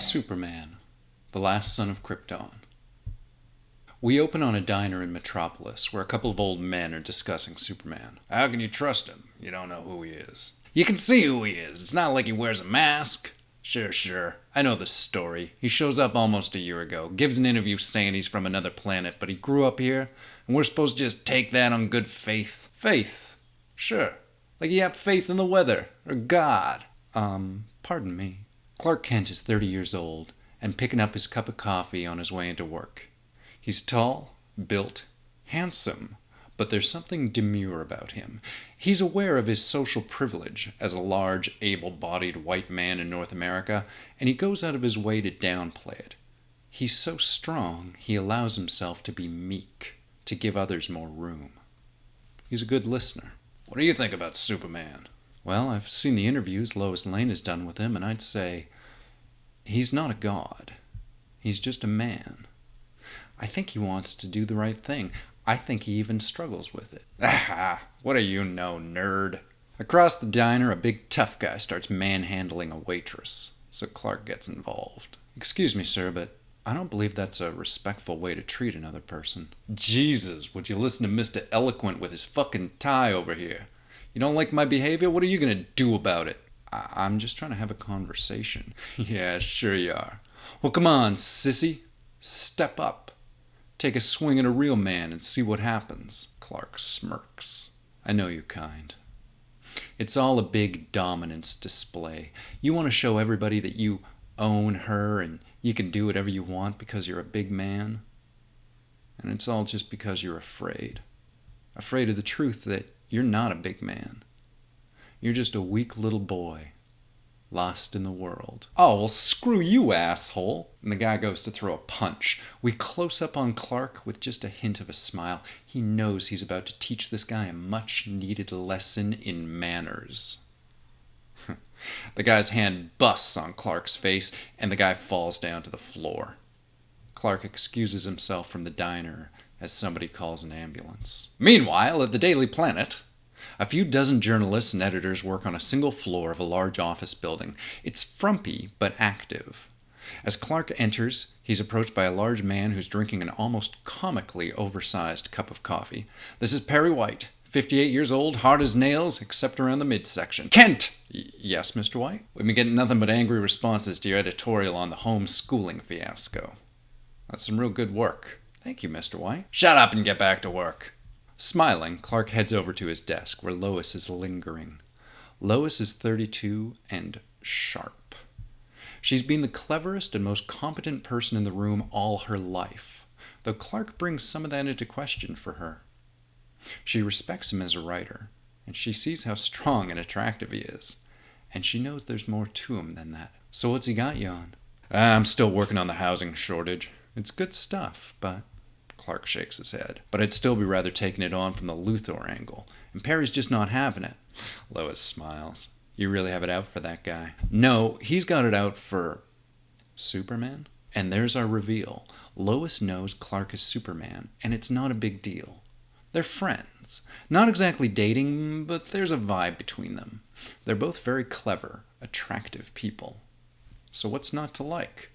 Superman, the last son of Krypton. We open on a diner in Metropolis where a couple of old men are discussing Superman. How can you trust him? You don't know who he is. You can see who he is. It's not like he wears a mask. Sure. I know the story. He shows up almost a year ago, gives an interview saying he's from another planet, but he grew up here, and we're supposed to just take that on good faith. Faith? Sure. Like you have faith in the weather, or God. Pardon me. Clark Kent is 30 years old, and picking up his cup of coffee on his way into work. He's tall, built, handsome, but there's something demure about him. He's aware of his social privilege as a large, able-bodied white man in North America, and he goes out of his way to downplay it. He's so strong, he allows himself to be meek, to give others more room. He's a good listener. What do you think about Superman? Well, I've seen the interviews Lois Lane has done with him, and I'd say he's not a god. He's just a man. I think he wants to do the right thing. I think he even struggles with it. Ah, what do you know, nerd? Across the diner, a big tough guy starts manhandling a waitress, so Clark gets involved. Excuse me, sir, but I don't believe that's a respectful way to treat another person. Jesus, would you listen to Mr. Eloquent with his fucking tie over here? You don't like my behavior? What are you gonna do about it? I'm just trying to have a conversation. Yeah, sure you are. Well, come on, sissy. Step up. Take a swing at a real man and see what happens. Clark smirks. I know you're kind. It's all a big dominance display. You want to show everybody that you own her and you can do whatever you want because you're a big man. And it's all just because you're afraid. Afraid of the truth that you're not a big man. You're just a weak little boy, lost in the world. Oh, well, screw you, asshole. And the guy goes to throw a punch. We close up on Clark with just a hint of a smile. He knows he's about to teach this guy a much-needed lesson in manners. The guy's hand busts on Clark's face, and the guy falls down to the floor. Clark excuses himself from the diner as somebody calls an ambulance. Meanwhile, at the Daily Planet, a few dozen journalists and editors work on a single floor of a large office building. It's frumpy, but active. As Clark enters, he's approached by a large man who's drinking an almost comically oversized cup of coffee. This is Perry White, 58 years old, hard as nails, except around the midsection. Kent! Yes, Mr. White? We've been getting nothing but angry responses to your editorial on the homeschooling fiasco. That's some real good work. Thank you, Mr. White. Shut up and get back to work. Smiling, Clark heads over to his desk where Lois is lingering. Lois is 32 and sharp. She's been the cleverest and most competent person in the room all her life, though Clark brings some of that into question for her. She respects him as a writer, and she sees how strong and attractive he is, and she knows there's more to him than that. So what's he got you on? I'm still working on the housing shortage. It's good stuff, but... Clark shakes his head. But I'd still be rather taking it on from the Luthor angle, and Perry's just not having it. Lois smiles. You really have it out for that guy. No, he's got it out for... Superman? And there's our reveal. Lois knows Clark is Superman, and it's not a big deal. They're friends. Not exactly dating, but there's a vibe between them. They're both very clever, attractive people. So what's not to like?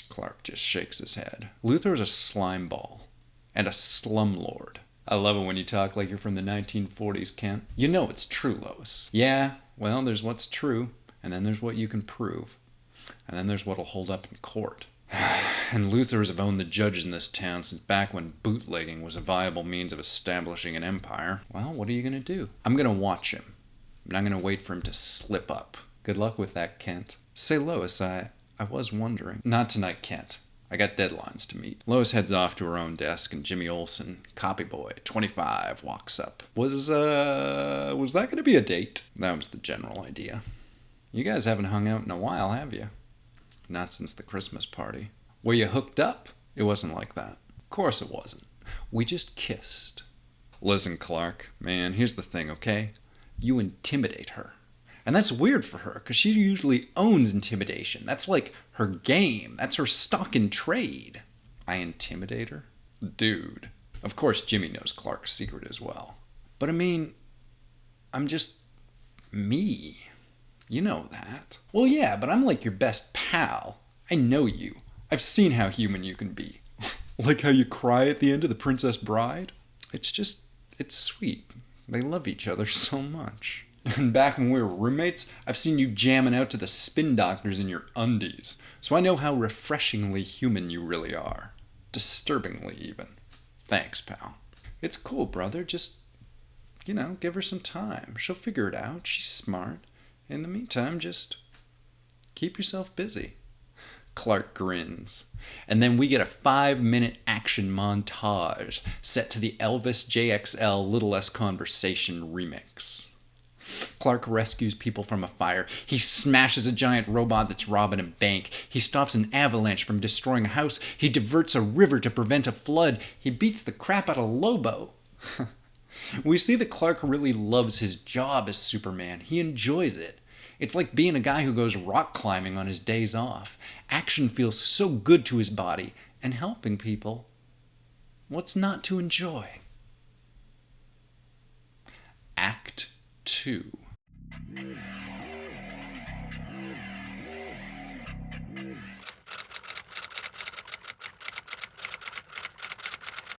Clark just shakes his head. Luthor's a slimeball and a slumlord. I love it when you talk like you're from the 1940s, Kent. You know it's true, Lois. Yeah, well, there's what's true, and then there's what you can prove, and then there's what'll hold up in court. And Luthors have owned the judges in this town since back when bootlegging was a viable means of establishing an empire. Well, what are you going to do? I'm going to watch him. I'm not going to wait for him to slip up. Good luck with that, Kent. Say, Lois, I was wondering. Not tonight, Kent. I got deadlines to meet. Lois heads off to her own desk, and Jimmy Olsen, copy boy, 25, walks up. Was that going to be a date? That was the general idea. You guys haven't hung out in a while, have you? Not since the Christmas party. Were you hooked up? It wasn't like that. Of course it wasn't. We just kissed. Listen, Clark, man, here's the thing, okay? You intimidate her. And that's weird for her, because she usually owns intimidation. That's like her game. That's her stock in trade. I intimidate her? Dude. Of course Jimmy knows Clark's secret as well. But I mean, I'm just me. You know that. Well, yeah, but I'm like your best pal. I know you. I've seen how human you can be. Like how you cry at the end of The Princess Bride? It's sweet. They love each other so much. And back when we were roommates, I've seen you jamming out to the Spin Doctors in your undies. So I know how refreshingly human you really are. Disturbingly, even. Thanks, pal. It's cool, brother. Just, give her some time. She'll figure it out. She's smart. In the meantime, just keep yourself busy. Clark grins. And then we get a 5-minute action montage set to the Elvis JXL Little Less Conversation remix. Clark rescues people from a fire. He smashes a giant robot that's robbing a bank. He stops an avalanche from destroying a house. He diverts a river to prevent a flood. He beats the crap out of Lobo. We see that Clark really loves his job as Superman. He enjoys it. It's like being a guy who goes rock climbing on his days off. Action feels so good to his body, and helping people, what's not to enjoy? Act 2.